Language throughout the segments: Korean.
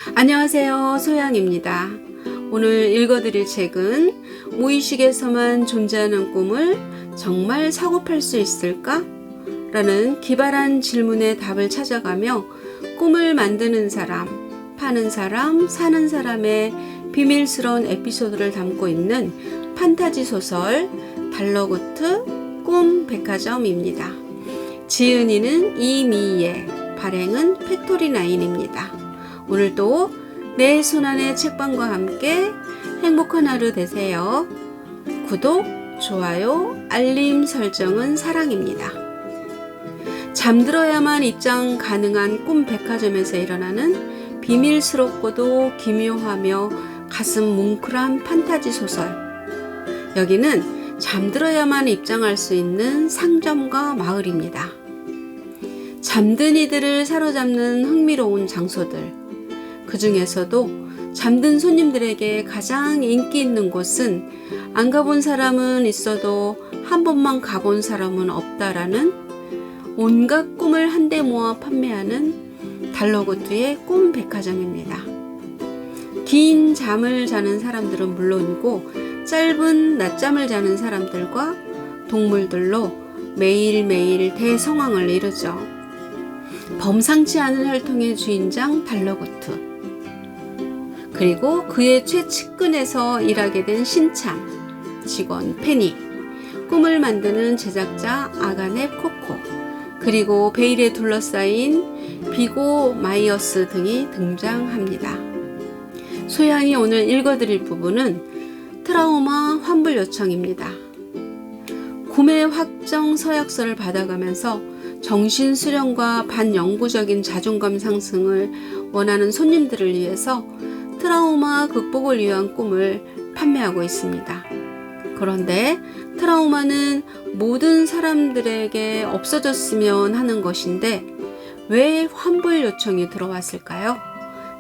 안녕하세요, 소양입니다. 오늘 읽어드릴 책은 무의식에서만 존재하는 꿈을 정말 사고팔 수 있을까? 라는 기발한 질문에 답을 찾아가며 꿈을 만드는 사람, 파는 사람, 사는 사람의 비밀스러운 에피소드를 담고 있는 판타지 소설 달러구트 꿈 백화점입니다. 지은이는 이미예, 발행은 팩토리9입니다. 오늘도 내 손안의 책방과 함께 행복한 하루 되세요. 구독, 좋아요, 알림 설정은 사랑입니다. 잠들어야만 입장 가능한 꿈 백화점에서 일어나는 비밀스럽고도 기묘하며 가슴 뭉클한 판타지 소설. 여기는 잠들어야만 입장할 수 있는 상점과 마을입니다. 잠든 이들을 사로잡는 흥미로운 장소들. 그 중에서도 잠든 손님들에게 가장 인기 있는 곳은 안 가본 사람은 있어도 한 번만 가본 사람은 없다라는 온갖 꿈을 한데 모아 판매하는 달러구트의 꿈 백화점입니다. 긴 잠을 자는 사람들은 물론이고 짧은 낮잠을 자는 사람들과 동물들로 매일매일 대성황을 이루죠. 범상치 않은 혈통의 주인장 달러구트, 그리고 그의 최측근에서 일하게 된 신참, 직원 페니, 꿈을 만드는 제작자 아가넵 코코, 그리고 베일에 둘러싸인 비고 마이어스 등이 등장합니다. 소양이 오늘 읽어드릴 부분은 트라우마 환불 요청입니다. 구매 확정 서약서를 받아가면서 정신 수련과 반영구적인 자존감 상승을 원하는 손님들을 위해서 트라우마 극복을 위한 꿈을 판매하고 있습니다. 그런데 트라우마는 모든 사람들에게 없어졌으면 하는 것인데 왜 환불 요청이 들어왔을까요?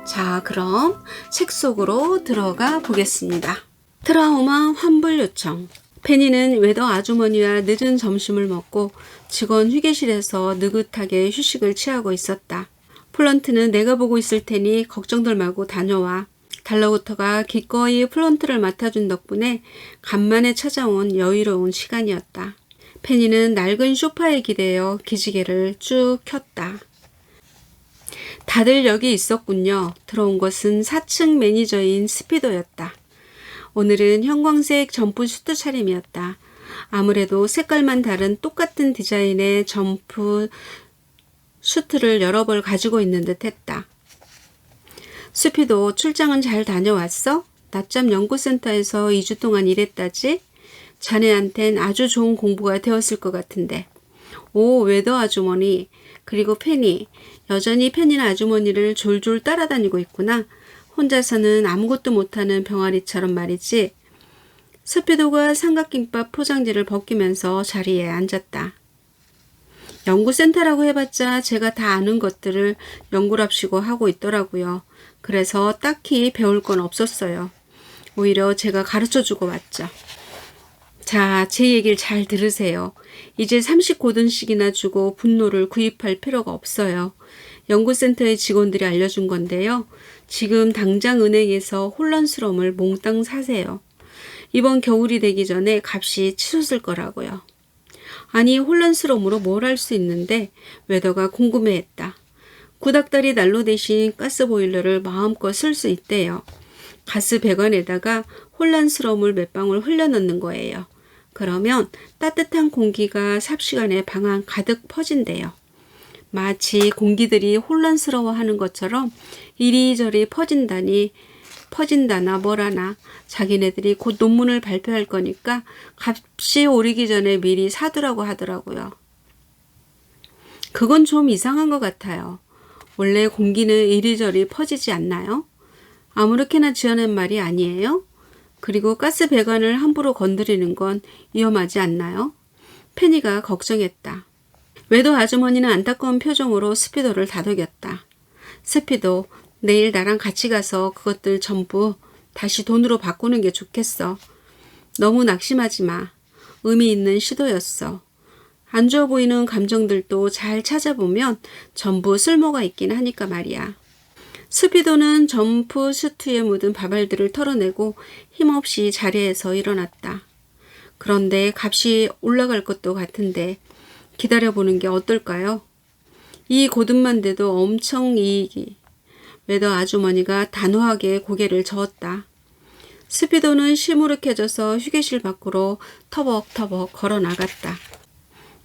자, 그럼 책 속으로 들어가 보겠습니다. 트라우마 환불 요청. 페니는 웨더 아주머니와 늦은 점심을 먹고 직원 휴게실에서 느긋하게 휴식을 취하고 있었다. 플런트는 내가 보고 있을 테니 걱정들 말고 다녀와. 달러구트가 기꺼이 플런트를 맡아준 덕분에 간만에 찾아온 여유로운 시간이었다. 페니는 낡은 소파에 기대어 기지개를 쭉 켰다. 다들 여기 있었군요. 들어온 것은 4층 매니저인 스피도였다. 오늘은 형광색 점프 슈트 차림이었다. 아무래도 색깔만 다른 똑같은 디자인의 점프 슈트를 여러 벌 가지고 있는 듯 했다. 스피도 출장은 잘 다녀왔어? 낮잠 연구센터에서 2주 동안 일했다지? 자네한텐 아주 좋은 공부가 되었을 것 같은데. 오, 웨더 아주머니. 그리고 페니. 여전히 페니는 아주머니를 졸졸 따라다니고 있구나. 혼자서는 아무것도 못하는 병아리처럼 말이지. 스피도가 삼각김밥 포장지를 벗기면서 자리에 앉았다. 연구센터라고 해봤자 제가 다 아는 것들을 연구랍시고 하고 있더라고요. 그래서 딱히 배울 건 없었어요. 오히려 제가 가르쳐주고 왔죠. 자, 제 얘기를 잘 들으세요. 이제 30고든씩이나 주고 분노를 구입할 필요가 없어요. 연구센터의 직원들이 알려준 건데요. 지금 당장 은행에서 혼란스러움을 몽땅 사세요. 이번 겨울이 되기 전에 값이 치솟을 거라고요. 아니, 혼란스러움으로 뭘 할 수 있는데? 웨더가 궁금해했다. 구닥다리 난로 대신 가스보일러를 마음껏 쓸 수 있대요. 가스 배관에다가 혼란스러움을 몇 방울 흘려넣는 거예요. 그러면 따뜻한 공기가 삽시간에 방 안 가득 퍼진대요. 마치 공기들이 혼란스러워하는 것처럼 이리저리 퍼진다나 뭐라나. 자기네들이 곧 논문을 발표할 거니까 값이 오르기 전에 미리 사두라고 하더라고요. 그건 좀 이상한 것 같아요. 원래 공기는 이리저리 퍼지지 않나요? 아무렇게나 지어낸 말이 아니에요? 그리고 가스 배관을 함부로 건드리는 건 위험하지 않나요? 페니가 걱정했다. 웨더 아주머니는 안타까운 표정으로 스피도를 다독였다. 스피도, 내일 나랑 같이 가서 그것들 전부 다시 돈으로 바꾸는 게 좋겠어. 너무 낙심하지 마. 의미 있는 시도였어. 안 좋아 보이는 감정들도 잘 찾아보면 전부 쓸모가 있긴 하니까 말이야. 스피도는 점프 슈트에 묻은 바발들을 털어내고 힘없이 자리에서 일어났다. 그런데 값이 올라갈 것도 같은데 기다려보는 게 어떨까요? 이 고든만 돼도 엄청 이익이. 매더 아주머니가 단호하게 고개를 저었다. 스피도는 시무룩해져서 휴게실 밖으로 터벅터벅 걸어 나갔다.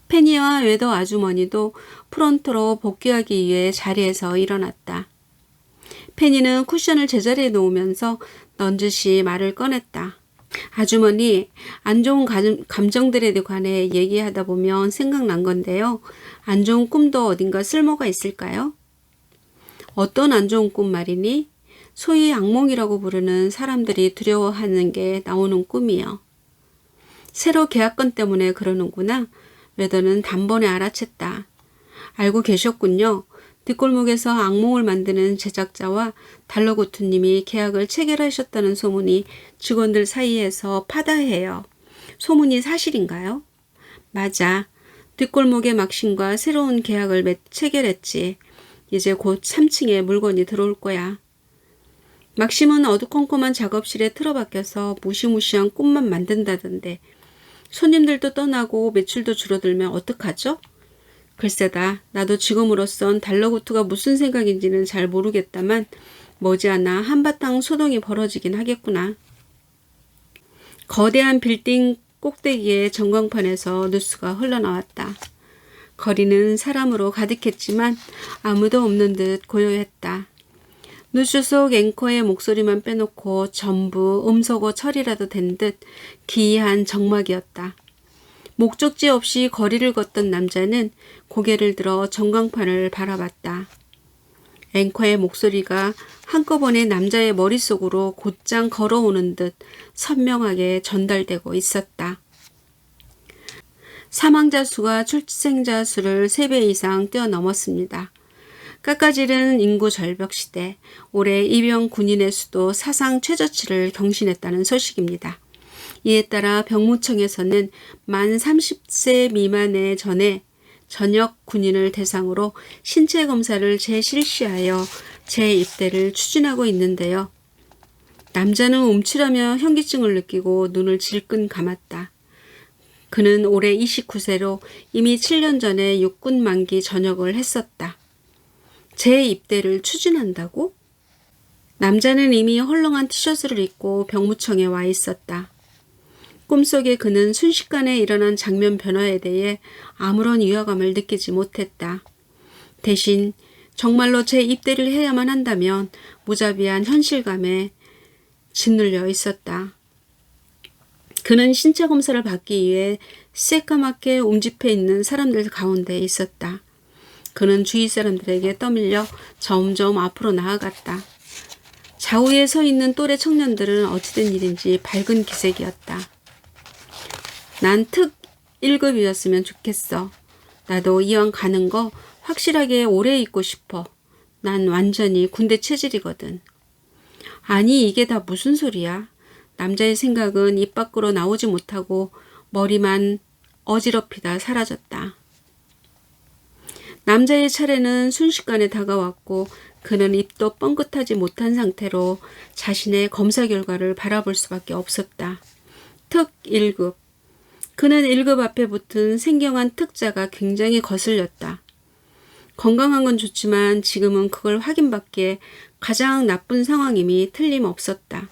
페니와 웨더 아주머니도 프론트로 복귀하기 위해 자리에서 일어났다. 페니는 쿠션을 제자리에 놓으면서 넌지시 말을 꺼냈다. 아주머니, 안 좋은 감정들에 관해 얘기하다 보면 생각난 건데요. 안 좋은 꿈도 어딘가 쓸모가 있을까요? 어떤 안 좋은 꿈 말이니? 소위 악몽이라고 부르는 사람들이 두려워하는 게 나오는 꿈이요. 새로 계약건 때문에 그러는구나. 웨더는 단번에 알아챘다. 알고 계셨군요. 뒷골목에서 악몽을 만드는 제작자와 달러고투님이 계약을 체결하셨다는 소문이 직원들 사이에서 파다해요. 소문이 사실인가요? 맞아. 뒷골목의 막신과 새로운 계약을 체결했지. 이제 곧 3층에 물건이 들어올 거야. 막심은 어두컴컴한 작업실에 틀어박혀서 무시무시한 꿈만 만든다던데 손님들도 떠나고 매출도 줄어들면 어떡하죠? 글쎄다. 나도 직원으로선 달러고투가 무슨 생각인지는 잘 모르겠다만 머지않아 한바탕 소동이 벌어지긴 하겠구나. 거대한 빌딩 꼭대기의 전광판에서 뉴스가 흘러나왔다. 거리는 사람으로 가득했지만 아무도 없는 듯 고요했다. 뉴스 속 앵커의 목소리만 빼놓고 전부 음소거 처리라도 된 듯 기이한 적막이었다. 목적지 없이 거리를 걷던 남자는 고개를 들어 전광판을 바라봤다. 앵커의 목소리가 한꺼번에 남자의 머릿속으로 곧장 걸어오는 듯 선명하게 전달되고 있었다. 사망자 수가 출생자 수를 3배 이상 뛰어넘었습니다. 깎아지른 인구 절벽 시대, 올해 입영 군인의 수도 사상 최저치를 경신했다는 소식입니다. 이에 따라 병무청에서는 만 30세 미만의 전역 군인을 대상으로 신체 검사를 재실시하여 재입대를 추진하고 있는데요. 남자는 움츠라며 현기증을 느끼고 눈을 질끈 감았다. 그는 올해 29세로 이미 7년 전에 육군 만기 전역을 했었다. 재입대를 추진한다고? 남자는 이미 헐렁한 티셔츠를 입고 병무청에 와 있었다. 꿈속에 그는 순식간에 일어난 장면 변화에 대해 아무런 위화감을 느끼지 못했다. 대신 정말로 재입대를 해야만 한다면 무자비한 현실감에 짓눌려 있었다. 그는 신체 검사를 받기 위해 새까맣게 움집해 있는 사람들 가운데 있었다. 그는 주위 사람들에게 떠밀려 점점 앞으로 나아갔다. 좌우에 서 있는 또래 청년들은 어찌된 일인지 밝은 기색이었다. 난 특 1급이었으면 좋겠어. 나도 이왕 가는 거 확실하게 오래 있고 싶어. 난 완전히 군대 체질이거든. 아니 이게 다 무슨 소리야. 남자의 생각은 입 밖으로 나오지 못하고 머리만 어지럽히다 사라졌다. 남자의 차례는 순식간에 다가왔고 그는 입도 뻥긋하지 못한 상태로 자신의 검사 결과를 바라볼 수밖에 없었다. 특 1급. 그는 1급 앞에 붙은 생경한 특자가 굉장히 거슬렸다. 건강한 건 좋지만 지금은 그걸 확인받기에 가장 나쁜 상황임이 틀림없었다.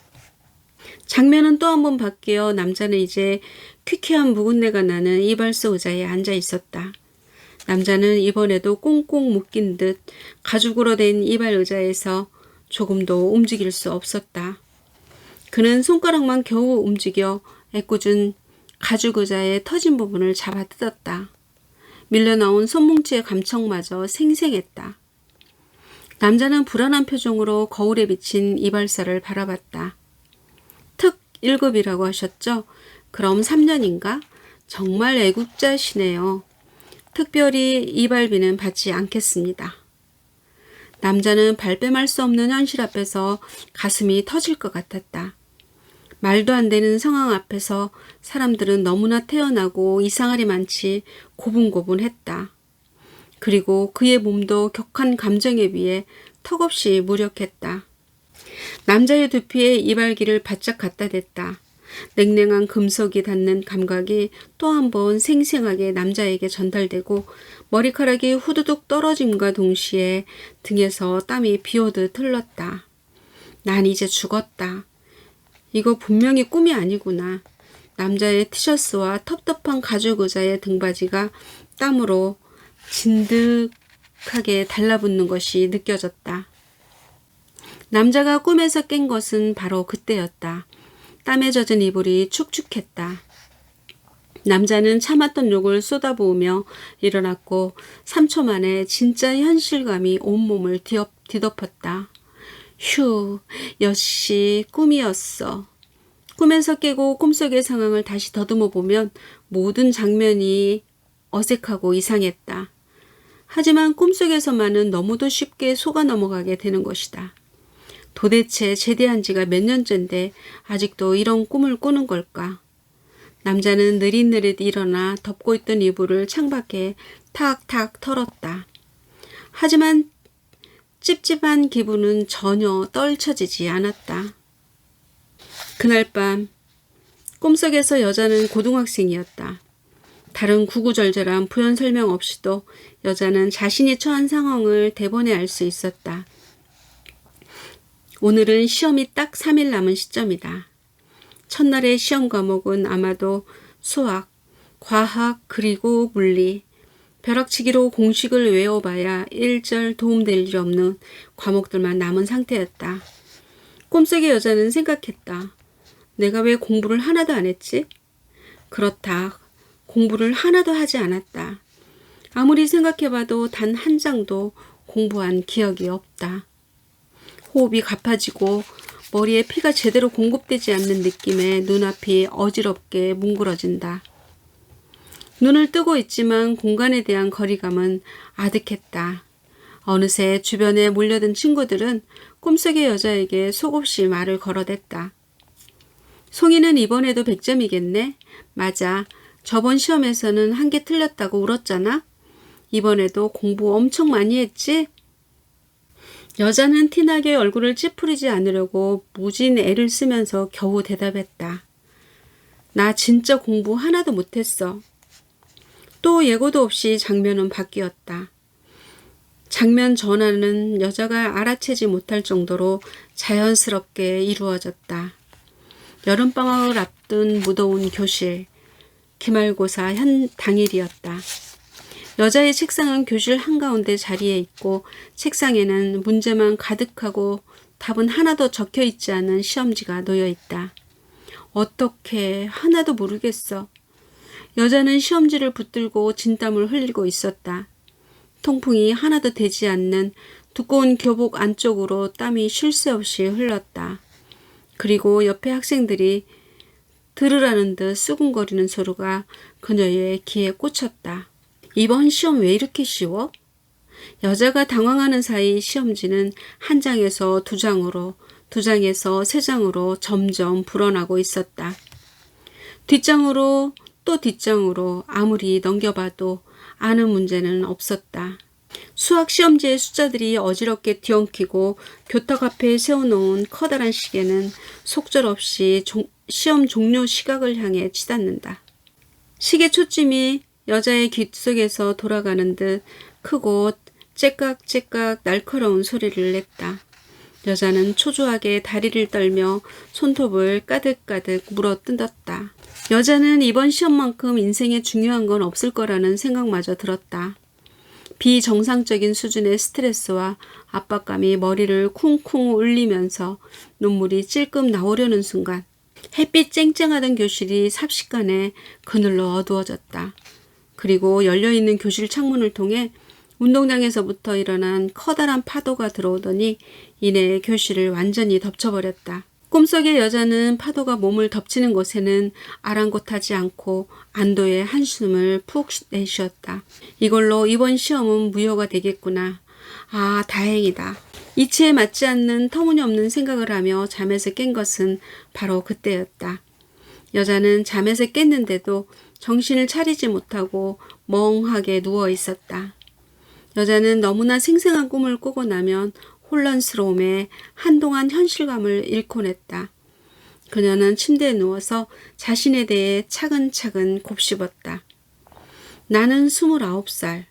장면은 또 한 번 바뀌어 남자는 이제 퀴퀴한 묵은내가 나는 이발소 의자에 앉아 있었다. 남자는 이번에도 꽁꽁 묶인 듯 가죽으로 된 이발 의자에서 조금도 움직일 수 없었다. 그는 손가락만 겨우 움직여 애꿎은 가죽 의자의 터진 부분을 잡아 뜯었다. 밀려나온 손뭉치의 감촉마저 생생했다. 남자는 불안한 표정으로 거울에 비친 이발사를 바라봤다. 특 1급이라고 하셨죠? 그럼 3년인가? 정말 애국자시네요. 특별히 이발비는 받지 않겠습니다. 남자는 발뺌할 수 없는 현실 앞에서 가슴이 터질 것 같았다. 말도 안 되는 상황 앞에서 사람들은 너무나 태어나고 이상하리 많지 고분고분했다. 그리고 그의 몸도 격한 감정에 비해 턱없이 무력했다. 남자의 두피에 이발기를 바짝 갖다 댔다. 냉랭한 금속이 닿는 감각이 또 한 번 생생하게 남자에게 전달되고 머리카락이 후두둑 떨어짐과 동시에 등에서 땀이 비오듯 흘렀다. 난 이제 죽었다. 이거 분명히 꿈이 아니구나. 남자의 티셔츠와 텁텁한 가죽 의자의 등바지가 땀으로 진득하게 달라붙는 것이 느껴졌다. 남자가 꿈에서 깬 것은 바로 그때였다. 땀에 젖은 이불이 축축했다. 남자는 참았던 욕을 쏟아부으며 일어났고 3초 만에 진짜 현실감이 온몸을 뒤덮었다. 휴, 역시 꿈이었어. 꿈에서 깨고 꿈속의 상황을 다시 더듬어 보면 모든 장면이 어색하고 이상했다. 하지만 꿈속에서만은 너무도 쉽게 속아 넘어가게 되는 것이다. 도대체 제대한 지가 몇 년째인데 아직도 이런 꿈을 꾸는 걸까? 남자는 느릿느릿 일어나 덮고 있던 이불을 창밖에 탁탁 털었다. 하지만 찝찝한 기분은 전혀 떨쳐지지 않았다. 그날 밤 꿈속에서 여자는 고등학생이었다. 다른 구구절절한 부연 설명 없이도 여자는 자신이 처한 상황을 대본에 알 수 있었다. 오늘은 시험이 딱 3일 남은 시점이다. 첫날의 시험 과목은 아마도 수학, 과학 그리고 물리, 벼락치기로 공식을 외워봐야 일절 도움될 일 없는 과목들만 남은 상태였다. 꿈속의 여자는 생각했다. 내가 왜 공부를 하나도 안 했지? 그렇다. 공부를 하나도 하지 않았다. 아무리 생각해봐도 단 한 장도 공부한 기억이 없다. 호흡이 가파지고 머리에 피가 제대로 공급되지 않는 느낌에 눈앞이 어지럽게 뭉그러진다. 눈을 뜨고 있지만 공간에 대한 거리감은 아득했다. 어느새 주변에 몰려든 친구들은 꿈속의 여자에게 속없이 말을 걸어댔다. 송이는 이번에도 100점이겠네? 맞아. 저번 시험에서는 한 개 틀렸다고 울었잖아? 이번에도 공부 엄청 많이 했지? 여자는 티나게 얼굴을 찌푸리지 않으려고 무진 애를 쓰면서 겨우 대답했다. 나 진짜 공부 하나도 못했어. 또 예고도 없이 장면은 바뀌었다. 장면 전환은 여자가 알아채지 못할 정도로 자연스럽게 이루어졌다. 여름방학을 앞둔 무더운 교실, 기말고사 당일이었다. 여자의 책상은 교실 한가운데 자리에 있고 책상에는 문제만 가득하고 답은 하나도 적혀있지 않은 시험지가 놓여있다. 어떻게 하나도 모르겠어. 여자는 시험지를 붙들고 진땀을 흘리고 있었다. 통풍이 하나도 되지 않는 두꺼운 교복 안쪽으로 땀이 쉴 새 없이 흘렀다. 그리고 옆에 학생들이 들으라는 듯 수군거리는 소리가 그녀의 귀에 꽂혔다. 이번 시험 왜 이렇게 쉬워? 여자가 당황하는 사이 시험지는 한 장에서 두 장으로, 두 장에서 세 장으로 점점 불어나고 있었다. 뒷장으로 또 뒷장으로 아무리 넘겨봐도 아는 문제는 없었다. 수학 시험지의 숫자들이 어지럽게 뒤엉키고 교탁 앞에 세워놓은 커다란 시계는 속절없이 시험 종료 시각을 향해 치닫는다. 시계 초침이 여자의 귓속에서 돌아가는 듯 크고 째깍째깍 날카로운 소리를 냈다. 여자는 초조하게 다리를 떨며 손톱을 가득가득 물어뜯었다. 여자는 이번 시험만큼 인생에 중요한 건 없을 거라는 생각마저 들었다. 비정상적인 수준의 스트레스와 압박감이 머리를 쿵쿵 울리면서 눈물이 찔끔 나오려는 순간 햇빛 쨍쨍하던 교실이 삽시간에 그늘로 어두워졌다. 그리고 열려있는 교실 창문을 통해 운동장에서부터 일어난 커다란 파도가 들어오더니 이내 교실을 완전히 덮쳐버렸다. 꿈속의 여자는 파도가 몸을 덮치는 곳에는 아랑곳하지 않고 안도의 한숨을 푹 내쉬었다. 이걸로 이번 시험은 무효가 되겠구나. 아, 다행이다. 이치에 맞지 않는 터무니없는 생각을 하며 잠에서 깬 것은 바로 그때였다. 여자는 잠에서 깼는데도 정신을 차리지 못하고 멍하게 누워 있었다. 여자는 너무나 생생한 꿈을 꾸고 나면 혼란스러움에 한동안 현실감을 잃곤 했다. 그녀는 침대에 누워서 자신에 대해 차근차근 곱씹었다. 나는 29살.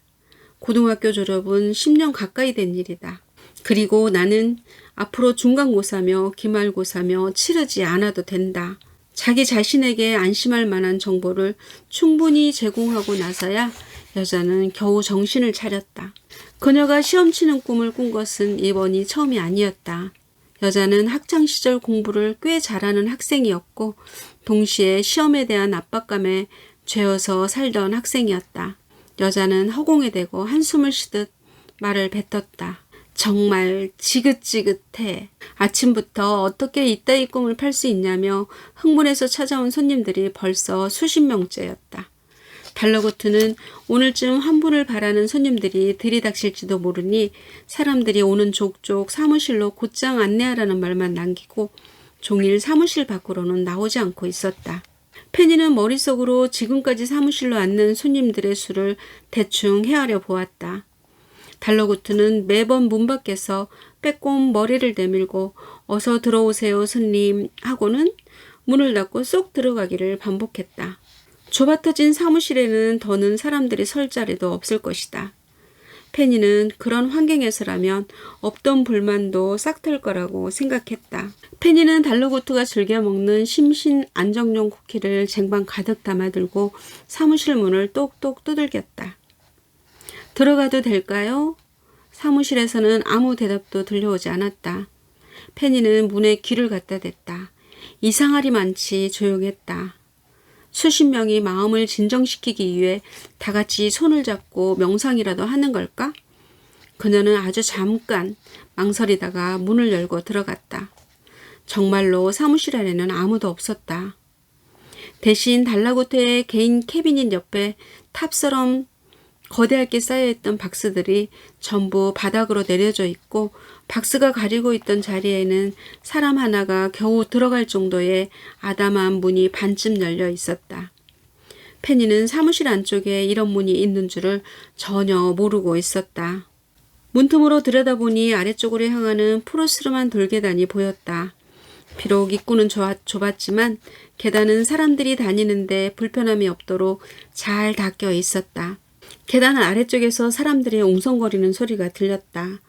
고등학교 졸업은 10년 가까이 된 일이다. 그리고 나는 앞으로 중간고사며 기말고사며 치르지 않아도 된다. 자기 자신에게 안심할 만한 정보를 충분히 제공하고 나서야 여자는 겨우 정신을 차렸다. 그녀가 시험 치는 꿈을 꾼 것은 이번이 처음이 아니었다. 여자는 학창시절 공부를 꽤 잘하는 학생이었고 동시에 시험에 대한 압박감에 죄어서 살던 학생이었다. 여자는 허공에 대고 한숨을 쉬듯 말을 뱉었다. 정말 지긋지긋해. 아침부터 어떻게 이따위 꿈을 팔 수 있냐며 흥분해서 찾아온 손님들이 벌써 수십 명째였다. 달러고트는 오늘쯤 환불을 바라는 손님들이 들이닥칠지도 모르니 사람들이 오는 족족 사무실로 곧장 안내하라는 말만 남기고 종일 사무실 밖으로는 나오지 않고 있었다. 페니는 머릿속으로 지금까지 사무실로 앉는 손님들의 수를 대충 헤아려 보았다. 달러고트는 매번 문 밖에서 빼꼼 머리를 내밀고 어서 들어오세요 손님 하고는 문을 닫고 쏙 들어가기를 반복했다. 좁아터진 사무실에는 더는 사람들이 설 자리도 없을 것이다. 페니는 그런 환경에서라면 없던 불만도 싹 틀 거라고 생각했다. 페니는 달러고트가 즐겨 먹는 심신 안정용 쿠키를 쟁반 가득 담아들고 사무실 문을 똑똑 두들겼다. 들어가도 될까요? 사무실에서는 아무 대답도 들려오지 않았다. 페니는 문에 귀를 갖다 댔다. 이상하리 많지 조용했다. 수십 명이 마음을 진정시키기 위해 다 같이 손을 잡고 명상이라도 하는 걸까? 그녀는 아주 잠깐 망설이다가 문을 열고 들어갔다. 정말로 사무실 안에는 아무도 없었다. 대신 달라고트의 개인 캐비닛 옆에 탑처럼 거대하게 쌓여있던 박스들이 전부 바닥으로 내려져 있고 박스가 가리고 있던 자리에는 사람 하나가 겨우 들어갈 정도의 아담한 문이 반쯤 열려 있었다. 페니는 사무실 안쪽에 이런 문이 있는 줄을 전혀 모르고 있었다. 문틈으로 들여다보니 아래쪽으로 향하는 푸르스름한 돌계단이 보였다. 비록 입구는 좁았지만 계단은 사람들이 다니는데 불편함이 없도록 잘 닦여 있었다. 계단 아래쪽에서 사람들이 웅성거리는 소리가 들렸다.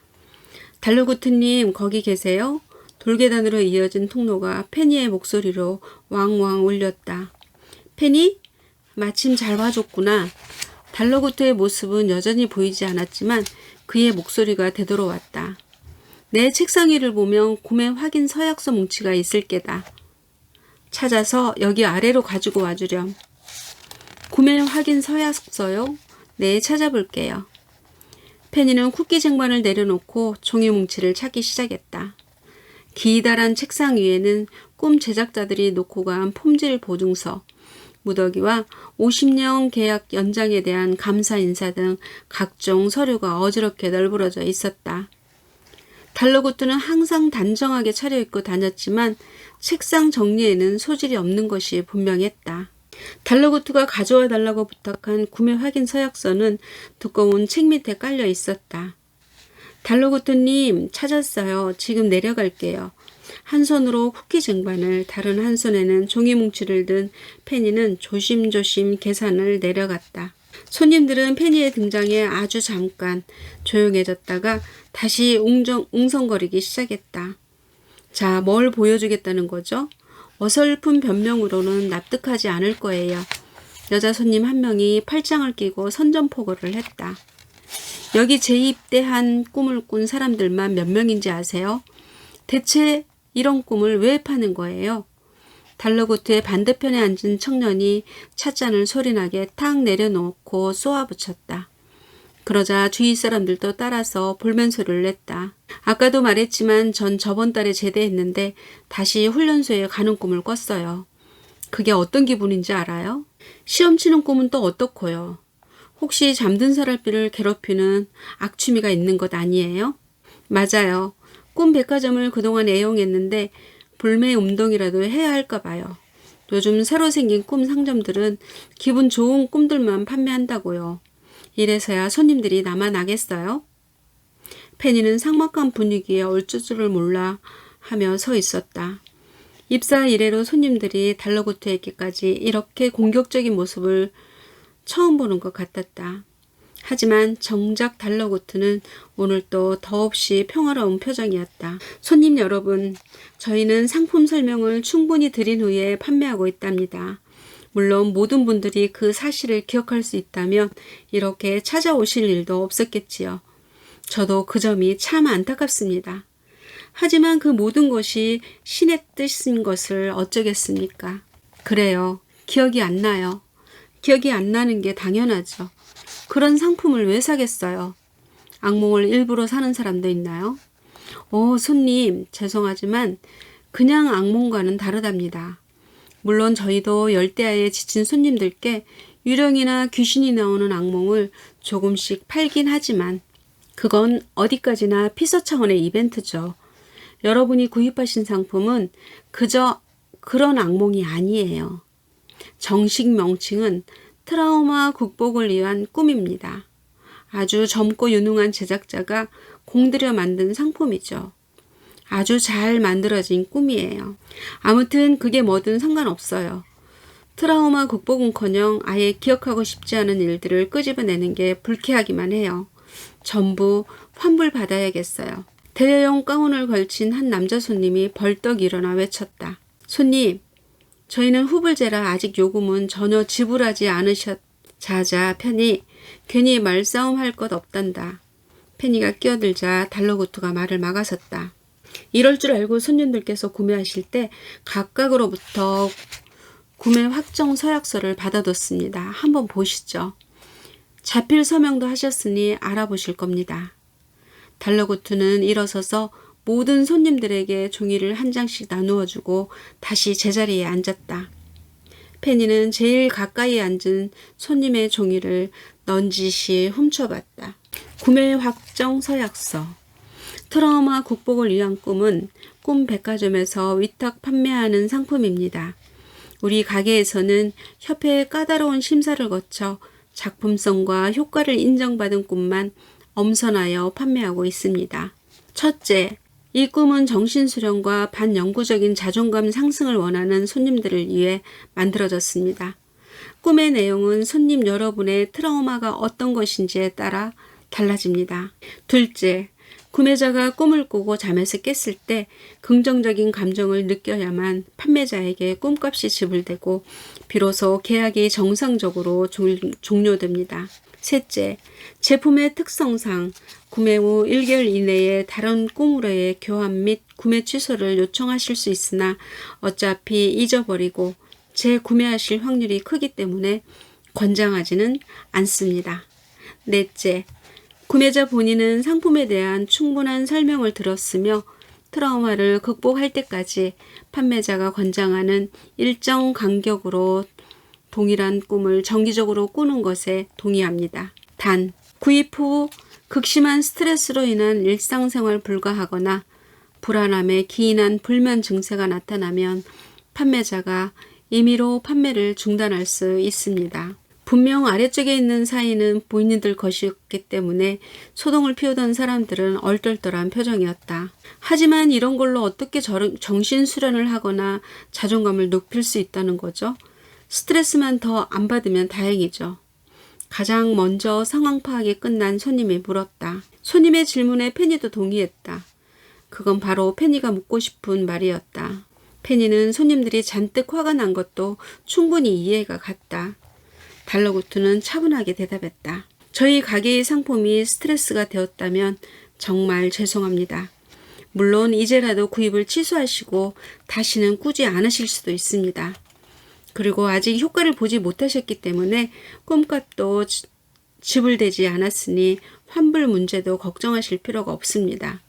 달러구트님 거기 계세요? 돌계단으로 이어진 통로가 페니의 목소리로 왕왕 울렸다. 페니? 마침 잘 와줬구나. 달러구트의 모습은 여전히 보이지 않았지만 그의 목소리가 되돌아왔다. 내 책상 위를 보면 구매 확인 서약서 뭉치가 있을 게다. 찾아서 여기 아래로 가지고 와주렴. 구매 확인 서약서요? 네, 찾아볼게요. 페니는 쿠키 쟁반을 내려놓고 종이 뭉치를 찾기 시작했다. 기다란 책상 위에는 꿈 제작자들이 놓고 간 품질 보증서, 무더기와 50년 계약 연장에 대한 감사 인사 등 각종 서류가 어지럽게 널브러져 있었다. 달러구트는 항상 단정하게 차려입고 다녔지만 책상 정리에는 소질이 없는 것이 분명했다. 달러구트가 가져와 달라고 부탁한 구매 확인 서약서는 두꺼운 책 밑에 깔려 있었다. 달러구트님 찾았어요. 지금 내려갈게요. 한 손으로 쿠키 쟁반을 다른 한 손에는 종이 뭉치를 든 페니는 조심조심 계산을 내려갔다. 손님들은 페니의 등장에 아주 잠깐 조용해졌다가 다시 웅성거리기 시작했다. 자, 뭘 보여주겠다는 거죠? 어설픈 변명으로는 납득하지 않을 거예요. 여자 손님 한 명이 팔짱을 끼고 선전포고를 했다. 여기 재입대한 꿈을 꾼 사람들만 몇 명인지 아세요? 대체 이런 꿈을 왜 파는 거예요? 달러구트의 반대편에 앉은 청년이 찻잔을 소리나게 탁 내려놓고 쏘아붙였다. 그러자 주위 사람들도 따라서 볼멘소리를 냈다. 아까도 말했지만 전 저번 달에 제대했는데 다시 훈련소에 가는 꿈을 꿨어요. 그게 어떤 기분인지 알아요? 시험 치는 꿈은 또 어떻고요? 혹시 잠든 사람들을 괴롭히는 악취미가 있는 것 아니에요? 맞아요. 꿈 백화점을 그동안 애용했는데 불매 운동이라도 해야 할까 봐요. 요즘 새로 생긴 꿈 상점들은 기분 좋은 꿈들만 판매한다고요. 이래서야 손님들이 남아나겠어요? 페니는 삭막한 분위기에 어쩔 줄을 몰라 하며 서 있었다. 입사 이래로 손님들이 달러구트에게까지 이렇게 공격적인 모습을 처음 보는 것 같았다. 하지만 정작 달러구트는 오늘 또 더없이 평화로운 표정이었다. 손님 여러분, 저희는 상품 설명을 충분히 드린 후에 판매하고 있답니다. 물론 모든 분들이 그 사실을 기억할 수 있다면 이렇게 찾아오실 일도 없었겠지요. 저도 그 점이 참 안타깝습니다. 하지만 그 모든 것이 신의 뜻인 것을 어쩌겠습니까? 그래요. 기억이 안 나요. 기억이 안 나는 게 당연하죠. 그런 상품을 왜 사겠어요? 악몽을 일부러 사는 사람도 있나요? 손님, 죄송하지만 그냥 악몽과는 다르답니다. 물론 저희도 열대야에 지친 손님들께 유령이나 귀신이 나오는 악몽을 조금씩 팔긴 하지만 그건 어디까지나 피서 차원의 이벤트죠. 여러분이 구입하신 상품은 그저 그런 악몽이 아니에요. 정식 명칭은 트라우마 극복을 위한 꿈입니다. 아주 젊고 유능한 제작자가 공들여 만든 상품이죠. 아주 잘 만들어진 꿈이에요. 아무튼 그게 뭐든 상관없어요. 트라우마 극복은커녕 아예 기억하고 싶지 않은 일들을 끄집어내는 게 불쾌하기만 해요. 전부 환불받아야겠어요. 대여용 가운을 걸친 한 남자 손님이 벌떡 일어나 외쳤다. 손님, 저희는 후불제라 아직 요금은 전혀 지불하지 자자, 페니. 괜히 말싸움 할 것 없단다. 페니가 끼어들자 달러구트가 말을 막아섰다. 이럴 줄 알고 손님들께서 구매하실 때 각각으로부터 구매 확정 서약서를 받아뒀습니다. 한번 보시죠. 자필 서명도 하셨으니 알아보실 겁니다. 달러구트는 일어서서 모든 손님들에게 종이를 한 장씩 나누어주고 다시 제자리에 앉았다. 페니는 제일 가까이 앉은 손님의 종이를 넌지시 훔쳐봤다. 구매 확정 서약서. 트라우마 극복을 위한 꿈은 꿈 백화점에서 위탁 판매하는 상품입니다. 우리 가게에서는 협회의 까다로운 심사를 거쳐 작품성과 효과를 인정받은 꿈만 엄선하여 판매하고 있습니다. 첫째, 이 꿈은 정신수련과 반영구적인 자존감 상승을 원하는 손님들을 위해 만들어졌습니다. 꿈의 내용은 손님 여러분의 트라우마가 어떤 것인지에 따라 달라집니다. 둘째, 구매자가 꿈을 꾸고 잠에서 깼을 때 긍정적인 감정을 느껴야만 판매자에게 꿈값이 지불되고 비로소 계약이 정상적으로 종료됩니다. 셋째, 제품의 특성상 구매 후 1개월 이내에 다른 꿈으로의 교환 및 구매 취소를 요청하실 수 있으나 어차피 잊어버리고 재구매하실 확률이 크기 때문에 권장하지는 않습니다. 넷째, 구매자 본인은 상품에 대한 충분한 설명을 들었으며 트라우마를 극복할 때까지 판매자가 권장하는 일정 간격으로 동일한 꿈을 정기적으로 꾸는 것에 동의합니다. 단, 구입 후 극심한 스트레스로 인한 일상생활 불가하거나 불안함에 기인한 불면 증세가 나타나면 판매자가 임의로 판매를 중단할 수 있습니다. 분명 아래쪽에 있는 사인은 본인들 것이었기 때문에 소동을 피우던 사람들은 얼떨떨한 표정이었다. 하지만 이런 걸로 어떻게 정신수련을 하거나 자존감을 높일 수 있다는 거죠? 스트레스만 더 안 받으면 다행이죠. 가장 먼저 상황 파악이 끝난 손님이 물었다. 손님의 질문에 페니도 동의했다. 그건 바로 페니가 묻고 싶은 말이었다. 페니는 손님들이 잔뜩 화가 난 것도 충분히 이해가 갔다. 달러구트는 차분하게 대답했다. 저희 가게의 상품이 스트레스가 되었다면 정말 죄송합니다. 물론 이제라도 구입을 취소하시고 다시는 꾸지 않으실 수도 있습니다. 그리고 아직 효과를 보지 못하셨기 때문에 꿈값도 지불되지 않았으니 환불 문제도 걱정하실 필요가 없습니다.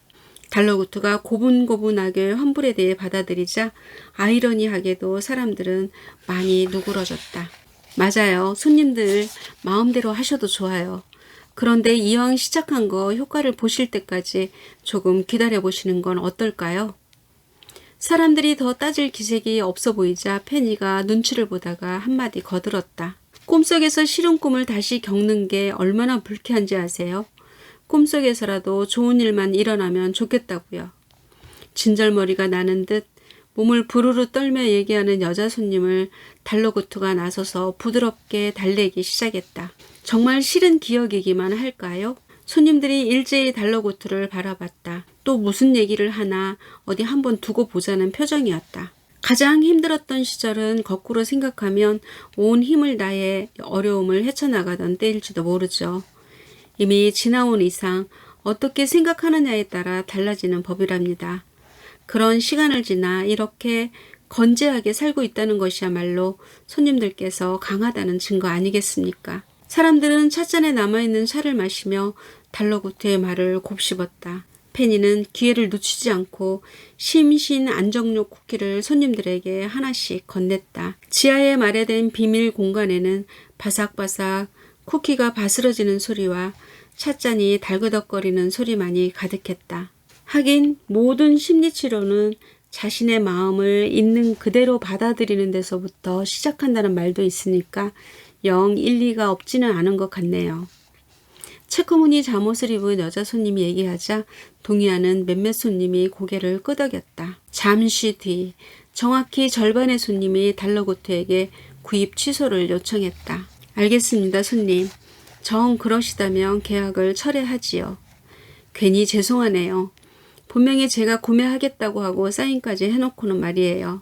달러구트가 고분고분하게 환불에 대해 받아들이자 아이러니하게도 사람들은 많이 누그러졌다. 맞아요. 손님들 마음대로 하셔도 좋아요. 그런데 이왕 시작한 거 효과를 보실 때까지 조금 기다려 보시는 건 어떨까요? 사람들이 더 따질 기색이 없어 보이자 페니가 눈치를 보다가 한마디 거들었다. 꿈속에서 싫은 꿈을 다시 겪는 게 얼마나 불쾌한지 아세요? 꿈속에서라도 좋은 일만 일어나면 좋겠다고요. 진절머리가 나는 듯 몸을 부르르 떨며 얘기하는 여자 손님을 달러구트가 나서서 부드럽게 달래기 시작했다. 정말 싫은 기억이기만 할까요? 손님들이 일제히 달러구트를 바라봤다. 또 무슨 얘기를 하나 어디 한번 두고 보자는 표정이었다. 가장 힘들었던 시절은 거꾸로 생각하면 온 힘을 다해 어려움을 헤쳐나가던 때일지도 모르죠. 이미 지나온 이상 어떻게 생각하느냐에 따라 달라지는 법이랍니다. 그런 시간을 지나 이렇게 건재하게 살고 있다는 것이야말로 손님들께서 강하다는 증거 아니겠습니까? 사람들은 찻잔에 남아있는 차를 마시며 달러구트의 말을 곱씹었다. 페니는 기회를 놓치지 않고 심신 안정욕 쿠키를 손님들에게 하나씩 건넸다. 지하에 마련된 비밀 공간에는 바삭바삭 쿠키가 바스러지는 소리와 찻잔이 달그덕거리는 소리만이 가득했다. 하긴 모든 심리치료는 자신의 마음을 있는 그대로 받아들이는 데서부터 시작한다는 말도 있으니까 영 일리가 없지는 않은 것 같네요. 체크무늬 잠옷을 입은 여자 손님이 얘기하자 동의하는 몇몇 손님이 고개를 끄덕였다. 잠시 뒤 정확히 절반의 손님이 달러구트에게 구입 취소를 요청했다. 알겠습니다, 손님. 정 그러시다면 계약을 철회하지요. 괜히 죄송하네요. 분명히 제가 구매하겠다고 하고 사인까지 해놓고는 말이에요.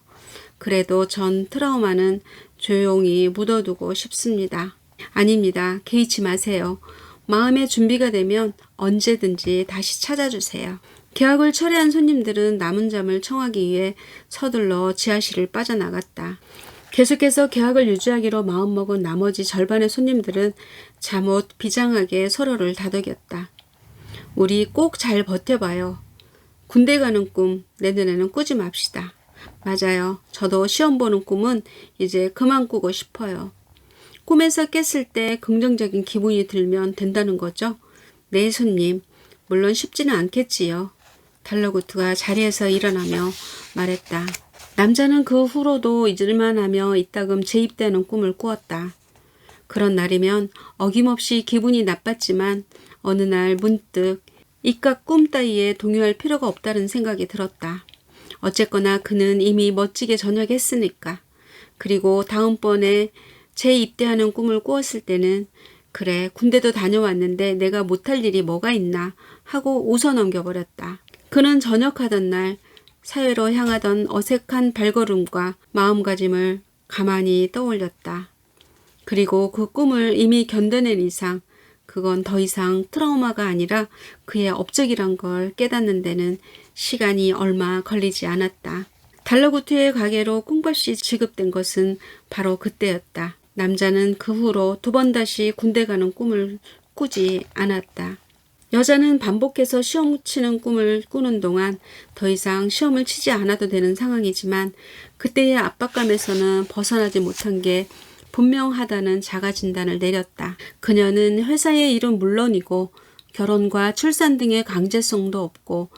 그래도 전 트라우마는 조용히 묻어두고 싶습니다. 아닙니다. 개의치 마세요. 마음의 준비가 되면 언제든지 다시 찾아주세요. 계약을 철회한 손님들은 남은 잠을 청하기 위해 서둘러 지하실을 빠져나갔다. 계속해서 계약을 유지하기로 마음먹은 나머지 절반의 손님들은 잠옷 비장하게 서로를 다독였다. 우리 꼭 잘 버텨봐요. 군대 가는 꿈 내년에는 꾸지 맙시다. 맞아요. 저도 시험 보는 꿈은 이제 그만 꾸고 싶어요. 꿈에서 깼을 때 긍정적인 기분이 들면 된다는 거죠? 네, 손님. 물론 쉽지는 않겠지요. 달러구트가 자리에서 일어나며 말했다. 남자는 그 후로도 잊을만하며 이따금 재입대하는 꿈을 꾸었다. 그런 날이면 어김없이 기분이 나빴지만 어느 날 문득 이깟 꿈 따위에 동요할 필요가 없다는 생각이 들었다. 어쨌거나 그는 이미 멋지게 전역했으니까. 그리고 다음번에 재입대하는 꿈을 꾸었을 때는 그래 군대도 다녀왔는데 내가 못할 일이 뭐가 있나 하고 웃어 넘겨버렸다. 그는 전역하던 날 사회로 향하던 어색한 발걸음과 마음가짐을 가만히 떠올렸다. 그리고 그 꿈을 이미 견뎌낸 이상 그건 더 이상 트라우마가 아니라 그의 업적이란 걸 깨닫는 데는 시간이 얼마 걸리지 않았다. 달러구트의 가게로 꿈값이 지급된 것은 바로 그때였다. 남자는 그 후로 2번 다시 군대 가는 꿈을 꾸지 않았다. 여자는 반복해서 시험 치는 꿈을 꾸는 동안 더 이상 시험을 치지 않아도 되는 상황이지만 그때의 압박감에서는 벗어나지 못한 게 분명하다는 자가 진단을 내렸다. 그녀는 회사의 일은 물론이고 결혼과 출산 등의 강제성도 없고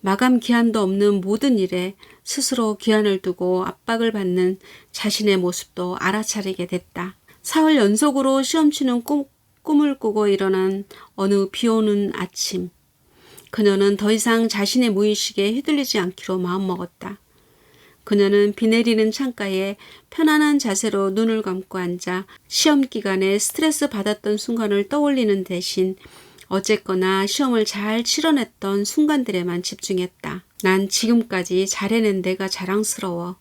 마감 기한도 없는 모든 일에 스스로 기한을 두고 압박을 받는 자신의 모습도 알아차리게 됐다. 사흘 연속으로 시험 치는 꿈을 꾸고 일어난 어느 비오는 아침. 그녀는 더 이상 자신의 무의식에 휘둘리지 않기로 마음먹었다. 그녀는 비 내리는 창가에 편안한 자세로 눈을 감고 앉아 시험 기간에 스트레스 받았던 순간을 떠올리는 대신 어쨌거나 시험을 잘 치러냈던 순간들에만 집중했다. 난 지금까지 잘해낸 내가 자랑스러워.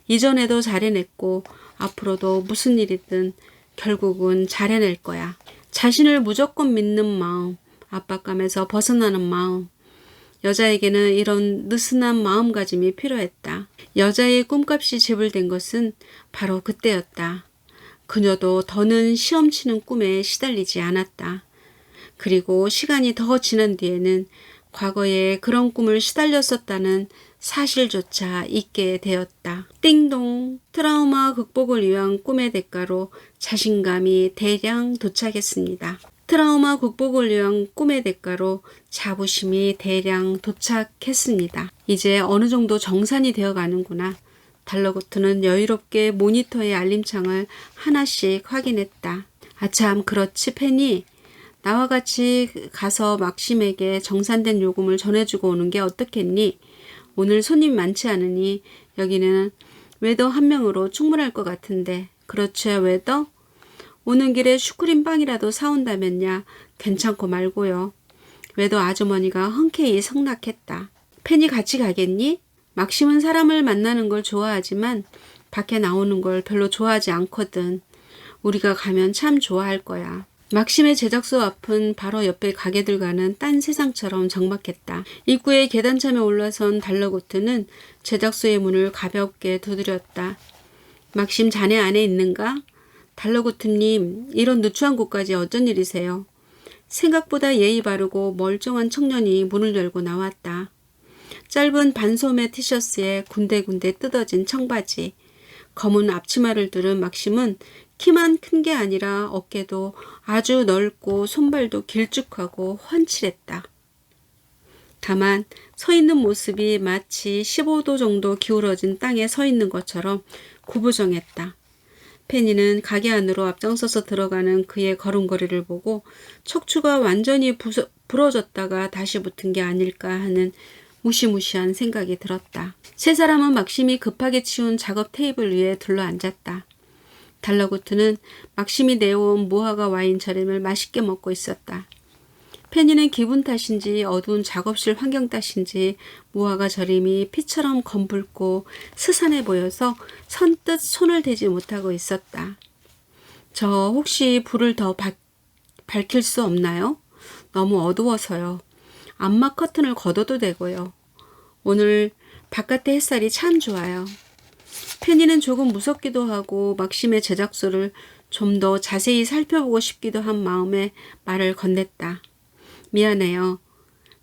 이전에도 잘해냈고 앞으로도 무슨 일이든 결국은 잘해낼 거야. 자신을 무조건 믿는 마음, 압박감에서 벗어나는 마음. 여자에게는 이런 느슨한 마음가짐이 필요했다. 여자의 꿈값이 지불된 것은 바로 그때였다. 그녀도 더는 시험 치는 꿈에 시달리지 않았다. 그리고 시간이 더 지난 뒤에는 과거에 그런 꿈을 시달렸었다는 사실조차 잊게 되었다. 띵동! 트라우마 극복을 위한 꿈의 대가로 자신감이 대량 도착했습니다. 트라우마 극복을 위한 꿈의 대가로 자부심이 대량 도착했습니다. 이제 어느 정도 정산이 되어 가는구나. 달러구트는 여유롭게 모니터의 알림창을 하나씩 확인했다. 아참 그렇지 페니. 나와 같이 가서 막심에게 정산된 요금을 전해주고 오는 게 어떻겠니? 오늘 손님 많지 않으니 여기는 웨더 한 명으로 충분할 것 같은데. 그렇죠, 웨더? 오는 길에 슈크림 빵이라도 사온다면야 괜찮고 말고요. 웨더 아주머니가 흔쾌히 성낙했다. 펜이 같이 가겠니? 막심은 사람을 만나는 걸 좋아하지만 밖에 나오는 걸 별로 좋아하지 않거든. 우리가 가면 참 좋아할 거야. 막심의 제작소 앞은 바로 옆에 가게들과는 딴 세상처럼 적막했다. 입구에 계단참에 올라선 달러고트는 제작소의 문을 가볍게 두드렸다. 막심 자네 안에 있는가? 달러고트님, 이런 누추한 곳까지 어쩐 일이세요? 생각보다 예의 바르고 멀쩡한 청년이 문을 열고 나왔다. 짧은 반소매 티셔츠에 군데군데 뜯어진 청바지, 검은 앞치마를 두른 막심은 키만 큰 게 아니라 어깨도 아주 넓고 손발도 길쭉하고 훤칠했다. 다만 서 있는 모습이 마치 15도 정도 기울어진 땅에 서 있는 것처럼 구부정했다. 페니는 가게 안으로 앞장서서 들어가는 그의 걸음걸이를 보고 척추가 완전히 부러졌다가 다시 붙은 게 아닐까 하는 무시무시한 생각이 들었다. 세 사람은 막심이 급하게 치운 작업 테이블 위에 둘러앉았다. 달러고트는 막심이 내어온 무화과 와인 저림을 맛있게 먹고 있었다. 페니는 기분 탓인지 어두운 작업실 환경 탓인지 무화과 절임이 피처럼 검붉고 스산해 보여서 선뜻 손을 대지 못하고 있었다. 저 혹시 불을 더 밝힐 수 없나요? 너무 어두워서요. 암막 커튼을 걷어도 되고요. 오늘 바깥의 햇살이 참 좋아요. 페니는 조금 무섭기도 하고 막심의 제작소를 좀 더 자세히 살펴보고 싶기도 한 마음에 말을 건넸다. 미안해요.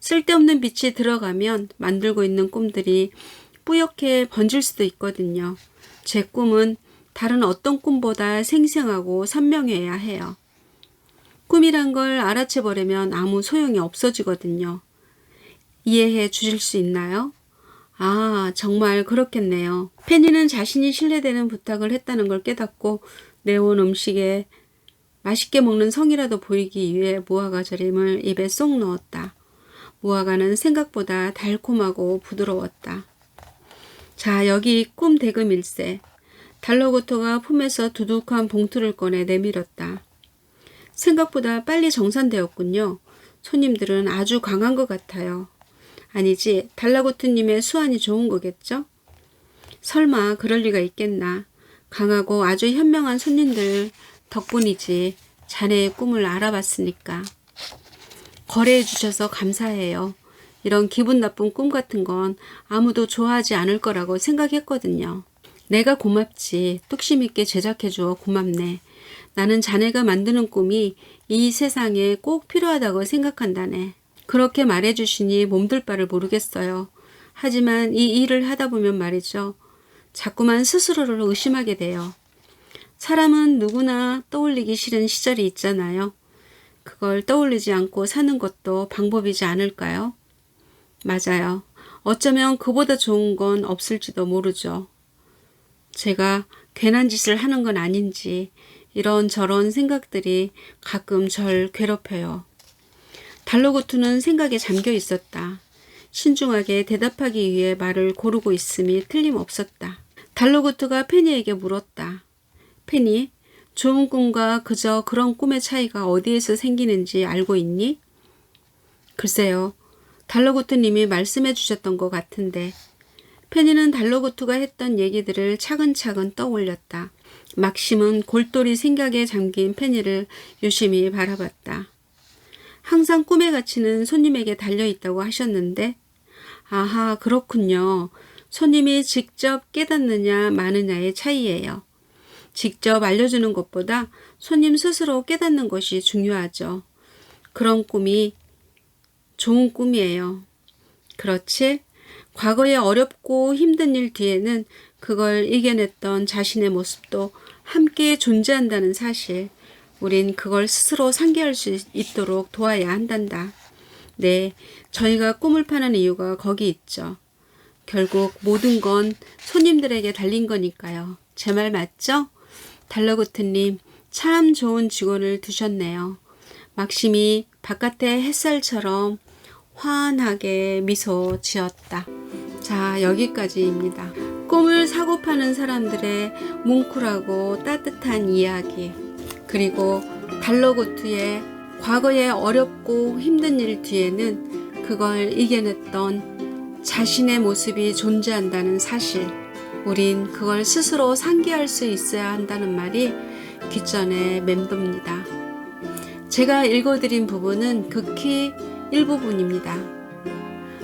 쓸데없는 빛이 들어가면 만들고 있는 꿈들이 뿌옇게 번질 수도 있거든요. 제 꿈은 다른 어떤 꿈보다 생생하고 선명해야 해요. 꿈이란 걸 알아채버리면 아무 소용이 없어지거든요. 이해해 주실 수 있나요? 아, 정말 그렇겠네요. 페니는 자신이 신뢰되는 부탁을 했다는 걸 깨닫고 내온 음식에 맛있게 먹는 성이라도 보이기 위해 무화과 절임을 입에 쏙 넣었다. 무화과는 생각보다 달콤하고 부드러웠다. 자, 여기 꿈 대금일세. 달러고토가 품에서 두둑한 봉투를 꺼내 내밀었다. 생각보다 빨리 정산되었군요. 손님들은 아주 강한 것 같아요. 아니지, 달러고토님의 수완이 좋은 거겠죠? 설마 그럴 리가 있겠나. 강하고 아주 현명한 손님들 덕분이지. 자네의 꿈을 알아봤으니까. 거래해 주셔서 감사해요. 이런 기분 나쁜 꿈 같은 건 아무도 좋아하지 않을 거라고 생각했거든요. 내가 고맙지. 뚝심 있게 제작해 주어 고맙네. 나는 자네가 만드는 꿈이 이 세상에 꼭 필요하다고 생각한다네. 그렇게 말해 주시니 몸둘 바를 모르겠어요. 하지만 이 일을 하다 보면 말이죠. 자꾸만 스스로를 의심하게 돼요. 사람은 누구나 떠올리기 싫은 시절이 있잖아요. 그걸 떠올리지 않고 사는 것도 방법이지 않을까요? 맞아요. 어쩌면 그보다 좋은 건 없을지도 모르죠. 제가 괜한 짓을 하는 건 아닌지 이런저런 생각들이 가끔 절 괴롭혀요. 달러고투는 생각에 잠겨 있었다. 신중하게 대답하기 위해 말을 고르고 있음이 틀림없었다. 달러고투가 페니에게 물었다. 페니, 좋은 꿈과 그저 그런 꿈의 차이가 어디에서 생기는지 알고 있니? 글쎄요. 달러고투님이 말씀해 주셨던 것 같은데. 페니는 달러고투가 했던 얘기들을 차근차근 떠올렸다. 막심은 골똘히 생각에 잠긴 페니를 유심히 바라봤다. 항상 꿈의 가치는 손님에게 달려있다고 하셨는데, 아하, 그렇군요. 손님이 직접 깨닫느냐 마느냐의 차이예요. 직접 알려주는 것보다 손님 스스로 깨닫는 것이 중요하죠. 그런 꿈이 좋은 꿈이에요. 그렇지? 과거의 어렵고 힘든 일 뒤에는 그걸 이겨냈던 자신의 모습도 함께 존재한다는 사실. 우린 그걸 스스로 상기할 수 있도록 도와야 한단다. 네, 저희가 꿈을 파는 이유가 거기 있죠. 결국 모든 건 손님들에게 달린 거니까요. 제 말 맞죠? 달러고트님, 참 좋은 직원을 두셨네요. 막심이 바깥의 햇살처럼 환하게 미소 지었다. 자, 여기까지입니다. 꿈을 사고 파는 사람들의 뭉클하고 따뜻한 이야기, 그리고 달러고투의 과거의 어렵고 힘든 일 뒤에는 그걸 이겨냈던 자신의 모습이 존재한다는 사실, 우린 그걸 스스로 상기할 수 있어야 한다는 말이 귓전에 맴돕니다. 제가 읽어드린 부분은 극히 일부분입니다.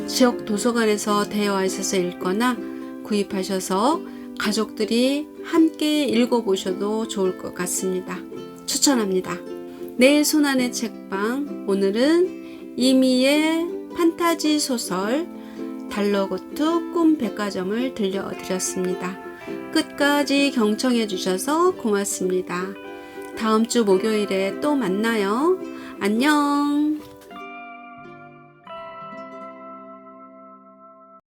지역 도서관에서 되어 있어서 읽거나 구입하셔서 가족들이 함께 읽어보셔도 좋을 것 같습니다. 추천합니다. 내 손안의 책방, 오늘은 이미의 판타지 소설 달러고투 꿈백화점을 들려드렸습니다. 끝까지 경청해 주셔서 고맙습니다. 다음 주 목요일에 또 만나요. 안녕.